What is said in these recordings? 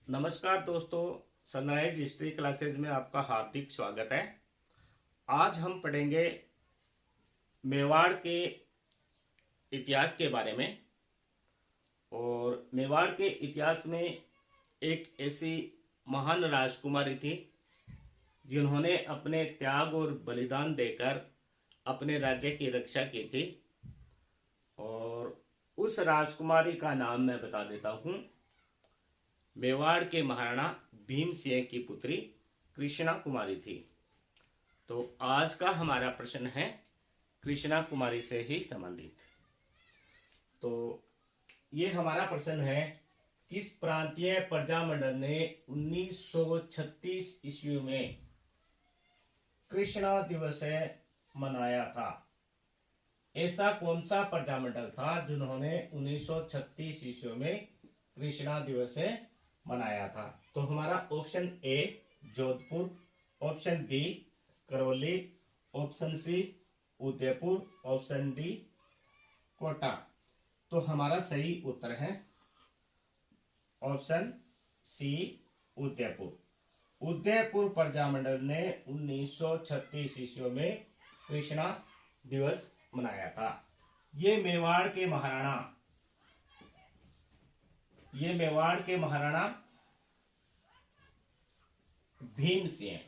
नमस्कार दोस्तों, sunrise history classes में आपका हार्दिक स्वागत है। आज हम पढ़ेंगे मेवाड़ के इतिहास के बारे में। और मेवाड़ के इतिहास में एक ऐसी महान राजकुमारी थी जिन्होंने अपने त्याग और बलिदान देकर अपने राज्य की रक्षा की थी। और उस राजकुमारी का नाम मैं बता देता हूँ। मेवाड़ के महाराणा भीम सिंह की पुत्री कृष्णा कुमारी थी। तो आज का हमारा प्रश्न है कृष्णा कुमारी से ही संबंधित। तो ये हमारा प्रश्न है, किस प्रांतीय प्रजामंडल ने 1936 ईस्वी में कृष्णा दिवस मनाया था? ऐसा कौन सा प्रजामंडल था जिन्होंने 1936 ईस्वी में कृष्णा दिवस मनाया था? तो हमारा option A Jodhpur, option B Karauli, option C Udaipur, option D Kota. तो हमारा सही उत्तर है ऑप्शन सी उदयपुर। उदयपुर प्रजामंडल ने 1936 ईस्वी में कृष्णा दिवस मनाया था। ये मेवाड़ के महाराणा भीम सिंह,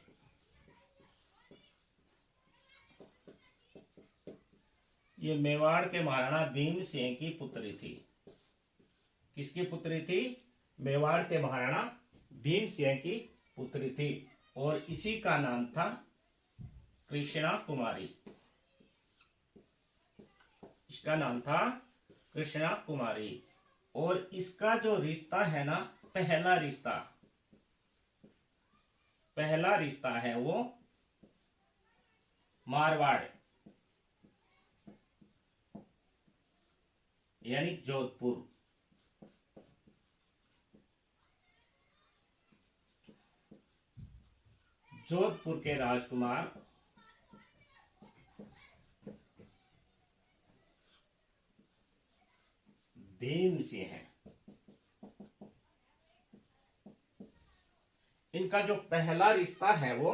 ये मेवाड़ के महाराणा भीम सिंह की पुत्री थी। किसकी पुत्री थी? मेवाड़ के महाराणा भीम सिंह की पुत्री थी। और इसी का नाम था कृष्णा कुमारी। इसका नाम था कृष्णा कुमारी। और इसका जो रिश्ता है ना, पहला रिश्ता है वो मारवाड़ यानी जोधपुर। जोधपुर के राजकुमार भीम सिंह हैं। इनका जो पहला रिश्ता है वो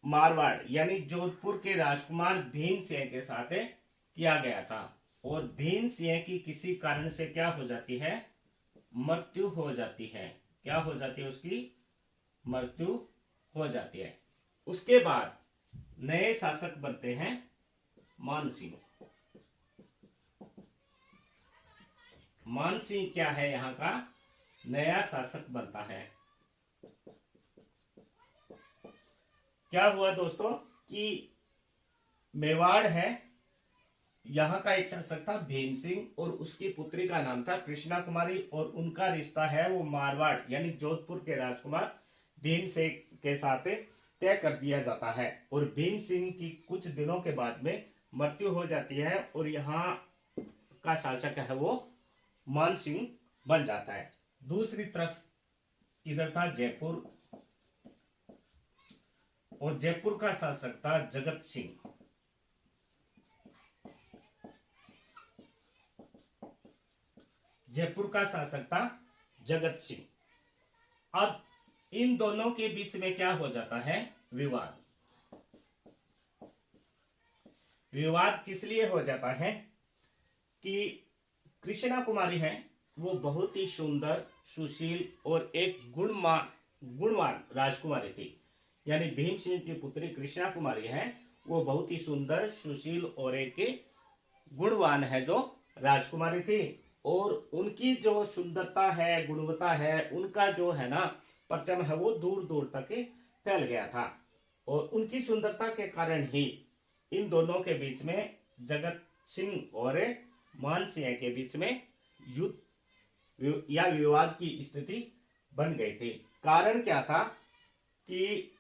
मारवाड़ यानी जोधपुर के राजकुमार भीम सिंह के साथ किया गया था। और भीम सिंह की किसी कारण से क्या हो जाती है? मृत्यु हो जाती है। क्या हो जाती है? उसकी मृत्यु हो जाती है। उसके बाद नए शासक बनते हैं मानसिंह। मानसिंह क्या है? यहाँ का नया शासक बनता है। क्या हुआ दोस्तों कि मेवाड़ है, यहाँ का एक शासक था भीम सिंह और उसकी पुत्री का नाम था कृष्णा कुमारी। और उनका रिश्ता है वो मारवाड़ यानी जोधपुर के राजकुमार भीम सिंह के साथ तय कर दिया जाता है। और भीम सिंह की कुछ दिनों के बाद में मृत्यु हो जाती है और यहाँ का शासक है वो मान सिंह बन जाता है। दूसरी तरफ इधर था जयपुर और जयपुर का शासक था जगत सिंह। जयपुर का शासक था जगत सिंह। अब इन दोनों के बीच में क्या हो जाता है? विवाद। विवाद किस लिए हो जाता है कि कृष्णा कुमारी है वो बहुत ही सुंदर, सुशील और एक गुणवान राजकुमारी थी। यानी भीम सिंह की पुत्री कृष्णा कुमारी है वो बहुत ही सुंदर, सुशील और एक गुणवान है जो राजकुमारी थी। और उनकी जो सुंदरता है, गुणवत्ता है, उनका जो है ना परचम है वो दूर दूर तक फैल गया था। और उनकी सुंदरता के कारण ही इन दोनों के बीच में, जगत सिंह और मान सिंह के बीच में युद्ध या विवाद की स्थिति बन गई थी। कारण क्या था कि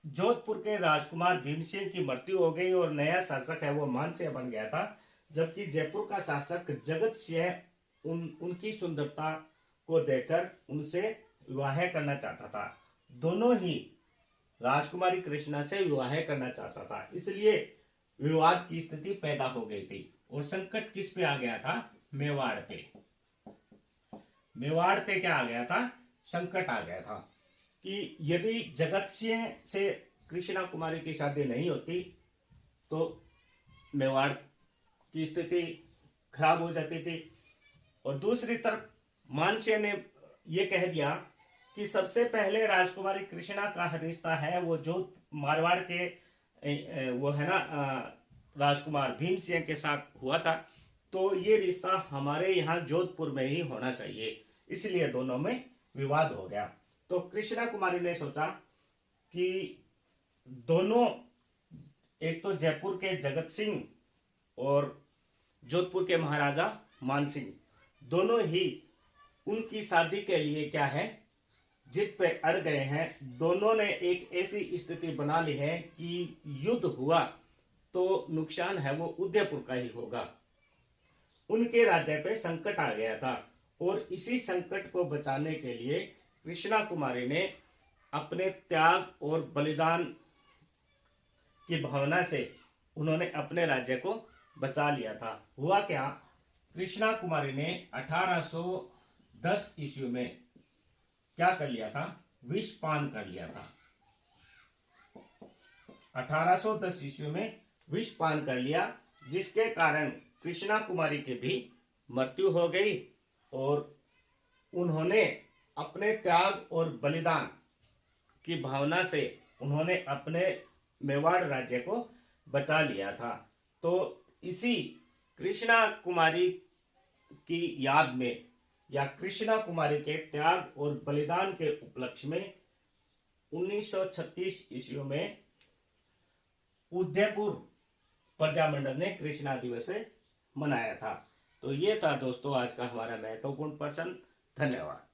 जोधपुर के राजकुमार भीम सिंह की मृत्यु हो गई और नया शासक है वो मान सिंह बन गया था। जबकि जयपुर का शासक जगत सिंह उनकी सुंदरता को देखकर उनसे विवाह करना चाहता था। दोनों ही राजकुमारी कृष्णा से विवाह करना चाहता था। इसलिए विवाद की स्थिति पैदा हो गई थी। और संकट किस पे आ गया था? मेवाड़ पे। मेवाड़ पे क्या आ गया था, संकट आ गया था कि यदि जगत सिंह से कृष्णा कुमारी की शादी नहीं होती तो मेवाड़ की स्थिति खराब हो जाती थी। और दूसरी तरफ मानसिंह ने यह कह दिया कि सबसे पहले राजकुमारी कृष्णा का रिश्ता है वो जो मारवाड़ के वो है ना राजकुमार भीम सिंह के साथ हुआ था, तो ये रिश्ता हमारे यहाँ जोधपुर में ही होना चाहिए। इसलिए दोनों में विवाद हो गया। तो कृष्णा कुमारी ने सोचा कि दोनों, एक तो जयपुर के जगत सिंह और जोधपुर के महाराजा मानसिंह, दोनों ही उनकी शादी के लिए क्या है, जिद पे अड़ गए हैं। दोनों ने एक ऐसी स्थिति बना ली है कि युद्ध हुआ तो नुकसान है वो उदयपुर का ही होगा। उनके राज्य पे संकट आ गया था और इसी संकट को बचाने के लिए कृष्णा कुमारी ने अपने त्याग और बलिदान की भावना से उन्होंने अपने राज्य को बचा लिया था। हुआ क्या, कृष्णा कुमारी ने 1810 ईस्वी में क्या कर लिया था, विष पान कर लिया था। 1810 ईस्वी में विष पान कर लिया, जिसके कारण कृष्णा कुमारी की भी मृत्यु हो गई और उन्होंने अपने त्याग और बलिदान की भावना से उन्होंने अपने मेवाड़ राज्य को बचा लिया था। तो इसी कृष्णा कुमारी की याद में या कृष्णा कुमारी के त्याग और बलिदान के उपलक्ष्य में 1936 ईस्वी में उदयपुर प्रजामंडल ने कृष्णा दिवस मनाया था। तो ये था दोस्तों आज का हमारा महत्वपूर्ण प्रश्न। धन्यवाद।